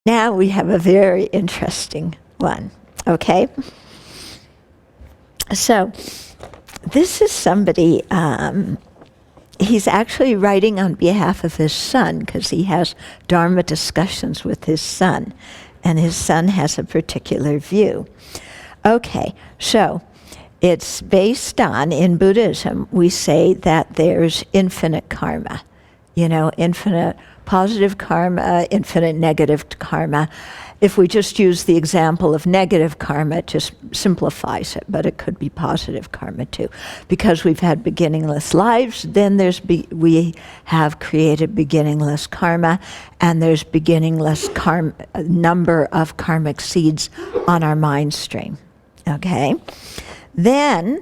Now we have a very interesting one, okay? So this is somebody, he's actually writing on behalf of his son because he has Dharma discussions with his son, and his son has a particular view. Okay, so it's based on, in Buddhism, we say that there's infinite karma, infinite positive karma, infinite negative karma. If we just use the example of negative karma, it just simplifies it, but it could be positive karma too. Because we've had beginningless lives, then we have created beginningless karma, and there's beginningless number of karmic seeds on our mind stream. Okay? Then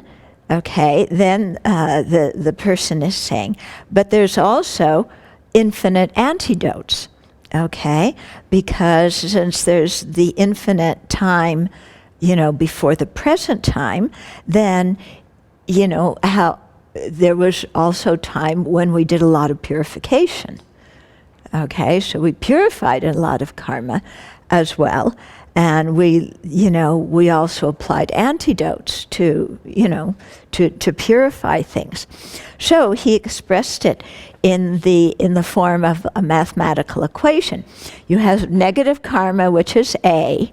the person is saying, but there's also infinite antidotes. Okay, because since there's the infinite time, before the present time, then, how there was also time when we did a lot of purification. Okay, so we purified a lot of karma as well, and we also applied antidotes to purify things. So he expressed it in the form of a mathematical equation. You have negative karma, which is A,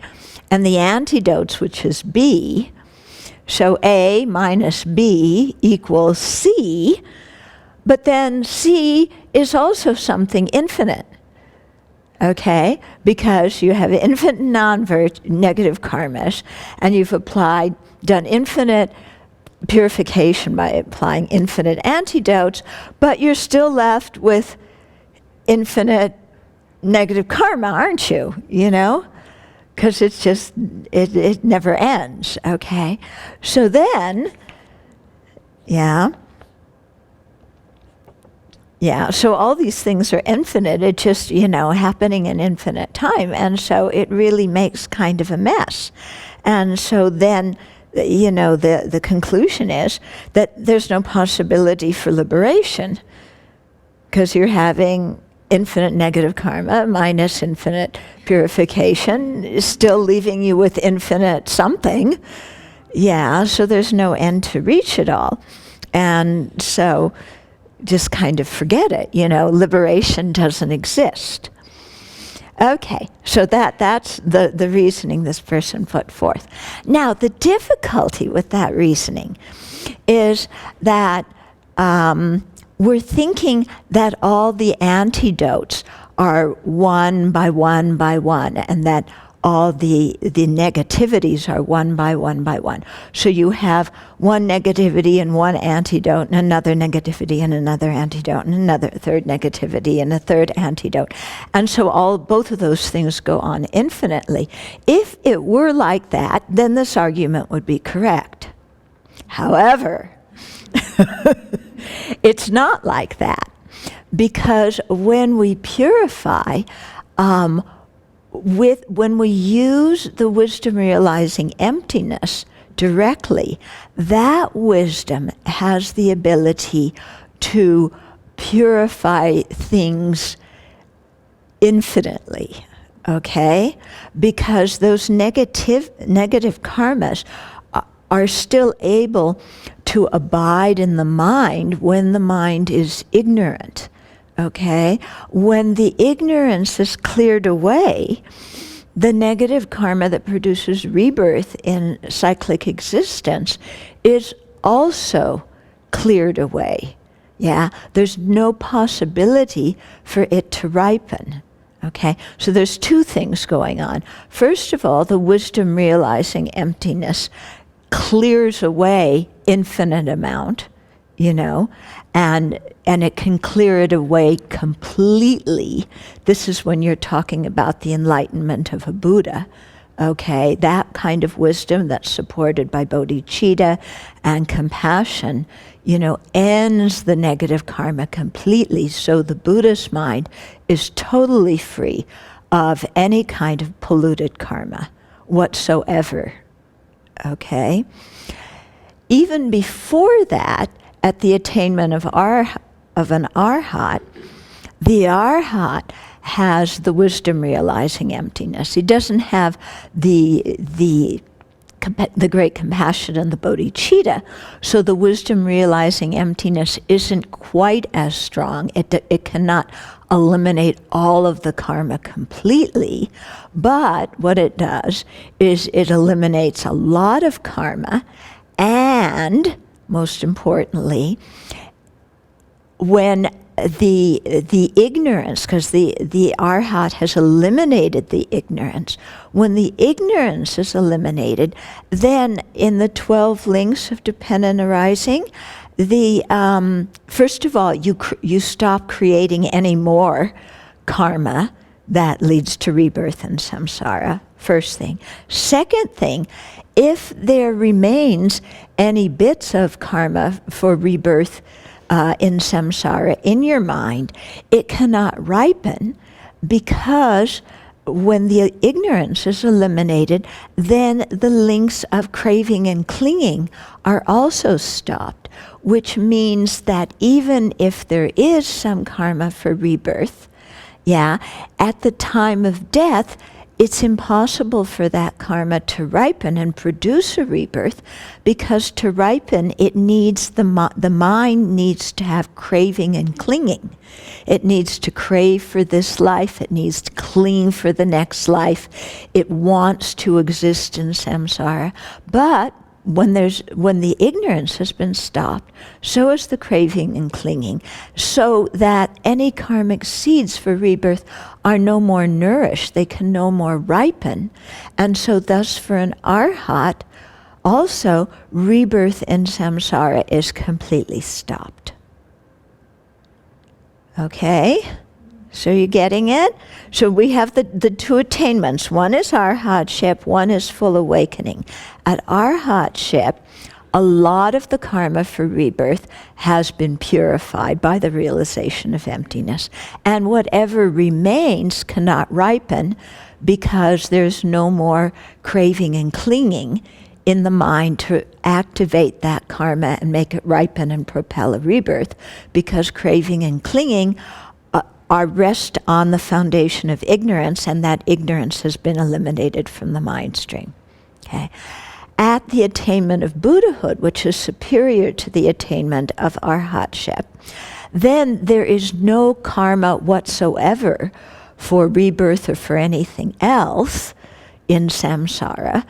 and the antidotes, which is B. So A minus B equals C, but then C is also something infinite. Okay, because you have infinite negative karmas, and you've done infinite purification by applying infinite antidotes, but you're still left with infinite negative karma, aren't you? Because it's just, it never ends, okay? So then, so all these things are infinite. It's just, happening in infinite time. And so it really makes kind of a mess. And so then, the conclusion is that there's no possibility for liberation because you're having infinite negative karma minus infinite purification is still leaving you with infinite something. So there's no end to reach it all. And so just kind of forget it, liberation doesn't exist. Okay, so that's the reasoning this person put forth. Now, the difficulty with that reasoning is that we're thinking that all the antidotes are one by one by one, and that all the negativities are one by one by one. So you have one negativity and one antidote, and another negativity and another antidote, and another third negativity and a third antidote. And so both of those things go on infinitely. If it were like that, then this argument would be correct. However, it's not like that, because when we purify, when we use the wisdom realizing emptiness directly, that wisdom has the ability to purify things infinitely, okay? Because those negative karmas are still able to abide in the mind when the mind is ignorant. Okay? When the ignorance is cleared away, the negative karma that produces rebirth in cyclic existence is also cleared away. There's no possibility for it to ripen. Okay? So there's two things going on. First of all, the wisdom realizing emptiness clears away infinite amount, and it can clear it away completely. This is when you're talking about the enlightenment of a Buddha, okay? That kind of wisdom that's supported by bodhicitta and compassion, ends the negative karma completely, so the Buddha's mind is totally free of any kind of polluted karma whatsoever, okay? Even before that, at the attainment of an arhat, the arhat has the wisdom realizing emptiness. He doesn't have the great compassion and the bodhicitta. So the wisdom realizing emptiness isn't quite as strong. It cannot eliminate all of the karma completely, but what it does is it eliminates a lot of karma, and most importantly, when the ignorance, because the arhat has eliminated the ignorance. When the ignorance is eliminated, then in the 12 links of dependent arising, first of all, you stop creating any more karma that leads to rebirth and samsara. First thing. Second thing, if there remains any bits of karma for rebirth in samsara in your mind, it cannot ripen, because when the ignorance is eliminated, then the links of craving and clinging are also stopped, which means that even if there is some karma for rebirth, at the time of death, it's impossible for that karma to ripen and produce a rebirth, because to ripen, it needs the mind needs to have craving and clinging. It needs to crave for this life. It needs to cling for the next life. It wants to exist in samsara. But when the ignorance has been stopped, so is the craving and clinging, so that any karmic seeds for rebirth are no more nourished, they can no more ripen. And so thus for an arhat, also rebirth in samsara is completely stopped. Okay? So you're getting it? So we have the two attainments. One is arhatship, one is full awakening. At arhatship, a lot of the karma for rebirth has been purified by the realization of emptiness. And whatever remains cannot ripen, because there's no more craving and clinging in the mind to activate that karma and make it ripen and propel a rebirth, because craving and clinging are rest on the foundation of ignorance, and that ignorance has been eliminated from the mind stream. Okay. At the attainment of Buddhahood, which is superior to the attainment of arhatship, then there is no karma whatsoever for rebirth or for anything else in samsara,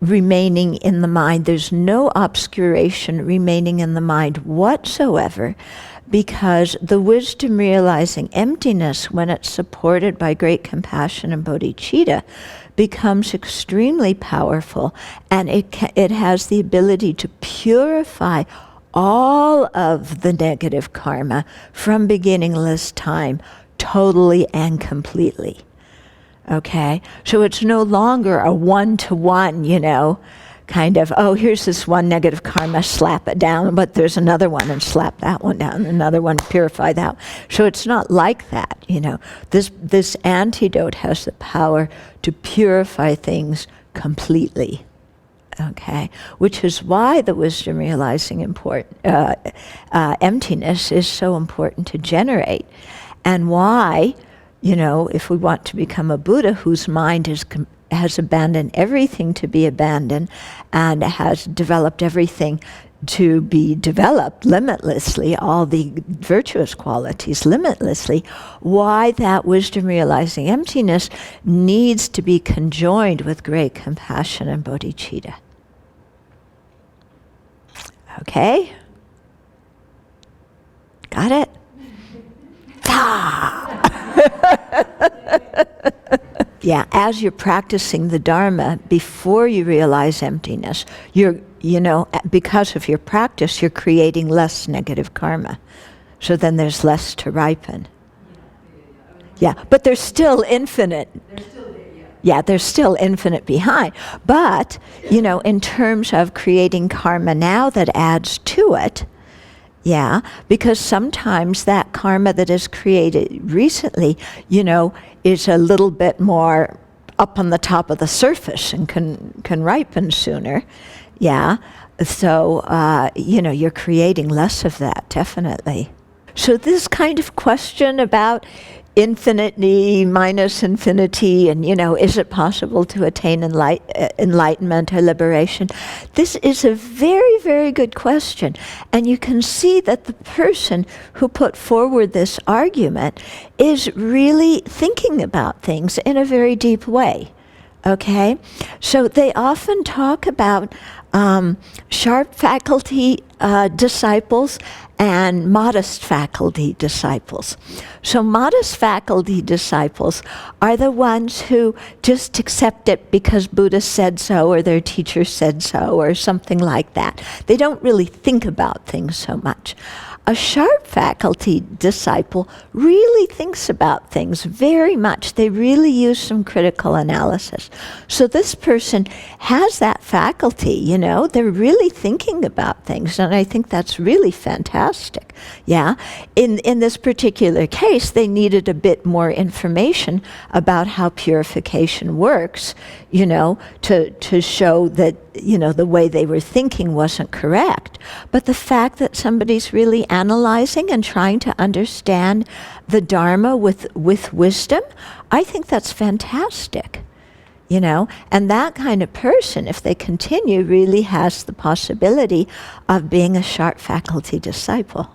remaining in the mind. There's no obscuration remaining in the mind whatsoever, because the wisdom realizing emptiness, when it's supported by great compassion and bodhicitta, becomes extremely powerful, and it has the ability to purify all of the negative karma from beginningless time, totally and completely. Okay? So it's no longer a one-to-one, kind of, here's this one negative karma, slap it down, but there's another one, and slap that one down, another one, purify that. So it's not like that, This antidote has the power to purify things completely, okay? Which is why the wisdom realizing emptiness is so important to generate, and why, if we want to become a Buddha whose mind has abandoned everything to be abandoned and has developed everything to be developed limitlessly, all the virtuous qualities limitlessly, why that wisdom realizing emptiness needs to be conjoined with great compassion and bodhicitta. Okay? Got it? Yeah, as you're practicing the Dharma, before you realize emptiness, because of your practice, you're creating less negative karma. So then there's less to ripen. Yeah, but there's still infinite. Yeah, there's still infinite behind. But, in terms of creating karma now that adds to it, yeah, because sometimes that karma that is created recently, is a little bit more up on the top of the surface and can ripen sooner. Yeah, so, you're creating less of that, definitely. So this kind of question about infinity minus infinity, and is it possible to attain enlightenment or liberation? This is a very, very good question. And you can see that the person who put forward this argument is really thinking about things in a very deep way. Okay? So they often talk about sharp faculty disciples and modest faculty disciples. So modest faculty disciples are the ones who just accept it because Buddha said so, or their teacher said so, or something like that. They don't really think about things so much. A sharp faculty disciple really thinks about things very much. They really use some critical analysis. So this person has that faculty, they're really thinking about things, and I think that's really fantastic. Yeah. In this particular case, they needed a bit more information about how purification works, to show that, the way they were thinking wasn't correct. But the fact that somebody's really analyzing and trying to understand the Dharma with wisdom, I think that's fantastic. And that kind of person, if they continue, really has the possibility of being a sharp faculty disciple.